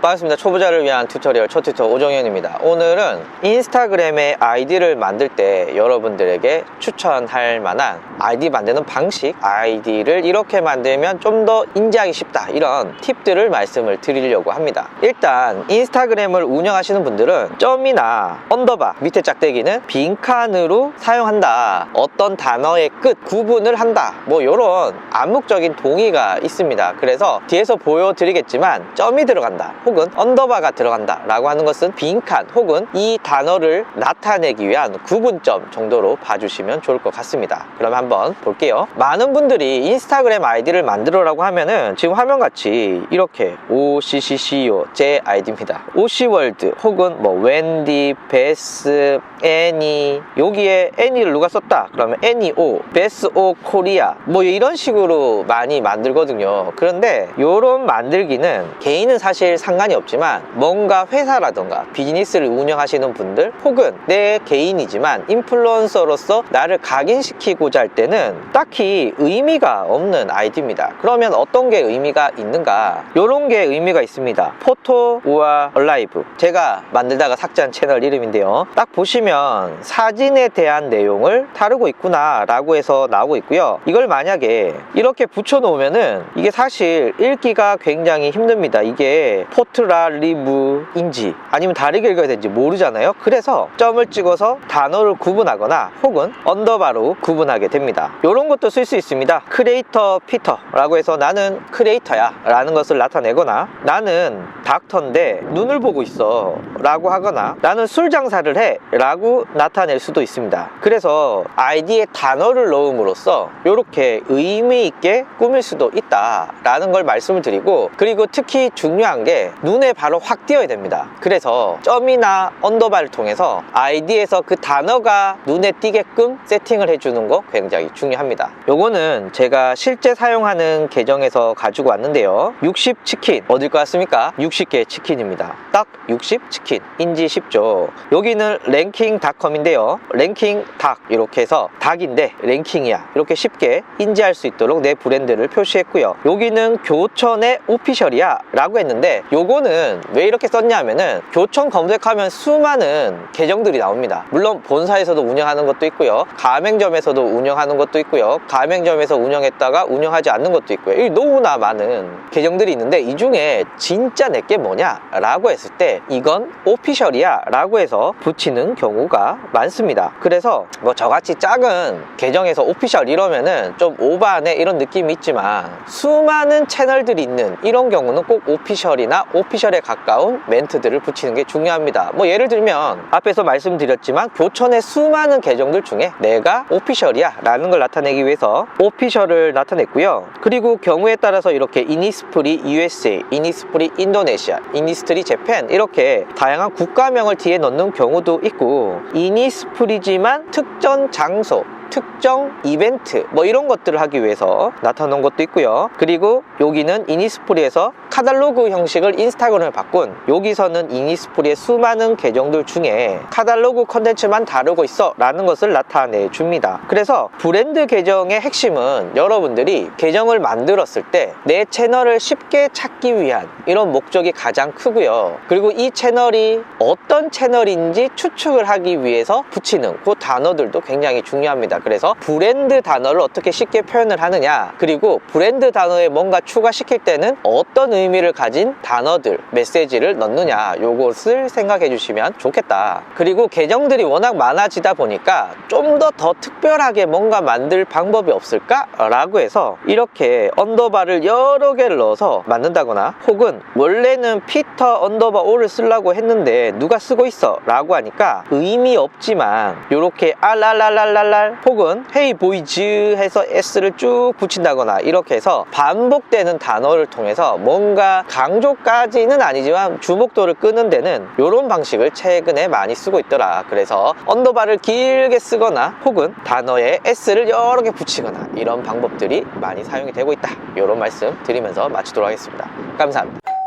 반갑습니다. 초보자를 위한 튜토리얼 초튜터 오정현입니다. 오늘은 인스타그램의 아이디를 만들 때 여러분들에게 추천할 만한 아이디 만드는 방식, 아이디를 이렇게 만들면 좀 더 인지하기 쉽다, 이런 팁들을 말씀을 드리려고 합니다. 일단 인스타그램을 운영하시는 분들은 점이나 언더바 밑에 짝대기는 빈칸으로 사용한다, 어떤 단어의 끝 구분을 한다, 뭐 이런 암묵적인 동의가 있습니다. 그래서 뒤에서 보여드리겠지만 점이 들어간다 혹은 언더바가 들어간다 라고 하는 것은 빈칸 혹은 이 단어를 나타내기 위한 구분점 정도로 봐주시면 좋을 것 같습니다. 그럼 한번 볼게요. 많은 분들이 인스타그램 아이디를 만들어라고 하면은 지금 화면같이 이렇게 OCCCO 제 아이디입니다. 오시월드 혹은 뭐 웬디, 베스, 애니, 여기에 애니를 누가 썼다 그러면 애니오, 베스오 코리아 뭐 이런 식으로 많이 만들거든요. 그런데 요런 만들기는 개인은 사실 상관이 없지만 뭔가 회사라던가 비즈니스를 운영하시는 분들 혹은 내 개인이지만 인플루언서로서 나를 각인시키고자 할 때는 딱히 의미가 없는 아이디입니다. 그러면 어떤 게 의미가 있는가? 요런 게 의미가 있습니다. 포토 우아 얼라이브, 제가 만들다가 삭제한 채널 이름인데요. 딱 보시면 사진에 대한 내용을 다루고 있구나 라고 해서 나오고 있고요. 이걸 만약에 이렇게 붙여 놓으면은 이게 사실 읽기가 굉장히 힘듭니다. 이게 포트라리브인지 아니면 다르게 읽어야 되는지 모르잖아요. 그래서 점을 찍어서 단어를 구분하거나 혹은 언더바로 구분하게 됩니다. 이런 것도 쓸 수 있습니다. 크리에이터 피터라고 해서 나는 크리에이터야 라는 것을 나타내거나 나는 닥터인데 눈을 보고 있어 라고 하거나 나는 술 장사를 해 라고 나타낼 수도 있습니다. 그래서 아이디에 단어를 넣음으로써 이렇게 의미 있게 꾸밀 수도 있다 라는 걸 말씀을 드리고, 그리고 특히 중요한 게 눈에 바로 확 띄어야 됩니다. 그래서 점이나 언더바를 통해서 아이디에서 그 단어가 눈에 띄게끔 세팅을 해주는 거 굉장히 중요합니다. 요거는 제가 실제 사용하는 계정에서 가지고 왔는데요. 60 치킨 어딜 것 같습니까? 60개 치킨입니다. 딱 60 치킨 인지 쉽죠. 여기는 랭킹닷컴인데요. 랭킹 닭 이렇게 해서 닭인데 랭킹이야 이렇게 쉽게 인지할 수 있도록 내 브랜드를 표시했고요. 여기는 교천의 오피셜이야 라고 했는데, 요거는 왜 이렇게 썼냐면은 교천 검색하면 수많은 계정들이 나옵니다. 물론 본사에서도 운영하는 것도 있고요, 가맹점에서도 운영하는 것도 있고요, 가맹점에서 운영했다가 운영하지 않는 것도 있고요. 너무나 많은 계정들이 있는데 이 중에 진짜 내게 뭐냐 라고 했을 때 이건 오피셜이야 라고 해서 붙이는 경우가 많습니다. 그래서 뭐 저같이 작은 계정에서 오피셜 이러면은 좀 오바네 이런 느낌이 있지만, 수많은 채널들이 있는 이런 경우는 꼭 오피셜이나 오피셜에 가까운 멘트들을 붙이는 게 중요합니다. 뭐 예를 들면 앞에서 말씀드렸지만 교천의 수많은 계정들 중에 내가 오피셜이야 라는 걸 나타내기 위해서 오피셜을 나타냈고요. 그리고 경우에 따라서 이렇게 이니스프리 USA, 이니스프리 인도네시아, 이니스트리 재팬 이렇게 다양한 국가명을 뒤에 넣는 경우도 있고, 이니스프리지만 특정 장소, 특정 이벤트 뭐 이런 것들을 하기 위해서 나타놓은 것도 있고요. 그리고 여기는 이니스프리에서 카탈로그 형식을 인스타그램에 바꾼, 여기서는 이니스프리의 수많은 계정들 중에 카탈로그 컨텐츠만 다루고 있어 라는 것을 나타내 줍니다. 그래서 브랜드 계정의 핵심은 여러분들이 계정을 만들었을 때 내 채널을 쉽게 찾기 위한 이런 목적이 가장 크고요. 그리고 이 채널이 어떤 채널인지 추측을 하기 위해서 붙이는 그 단어들도 굉장히 중요합니다. 그래서 브랜드 단어를 어떻게 쉽게 표현을 하느냐, 그리고 브랜드 단어에 뭔가 추가시킬 때는 어떤 의미를 가진 단어들, 메시지를 넣느냐, 요것을 생각해 주시면 좋겠다. 그리고 계정들이 워낙 많아지다 보니까 좀 더 특별하게 뭔가 만들 방법이 없을까? 라고 해서 이렇게 언더바를 여러 개를 넣어서 만든다거나, 혹은 원래는 피터 언더바 오를 쓰려고 했는데 누가 쓰고 있어 라고 하니까 의미 없지만 이렇게 알랄랄랄랄 혹은 헤이 보이즈 해서 S를 쭉 붙인다거나 이렇게 해서 반복되는 단어를 통해서 뭔가 강조까지는 아니지만 주목도를 끄는 데는 이런 방식을 최근에 많이 쓰고 있더라. 그래서 언더바를 길게 쓰거나 혹은 단어에 S를 여러 개 붙이거나 이런 방법들이 많이 사용이 되고 있다, 이런 말씀 드리면서 마치도록 하겠습니다. 감사합니다.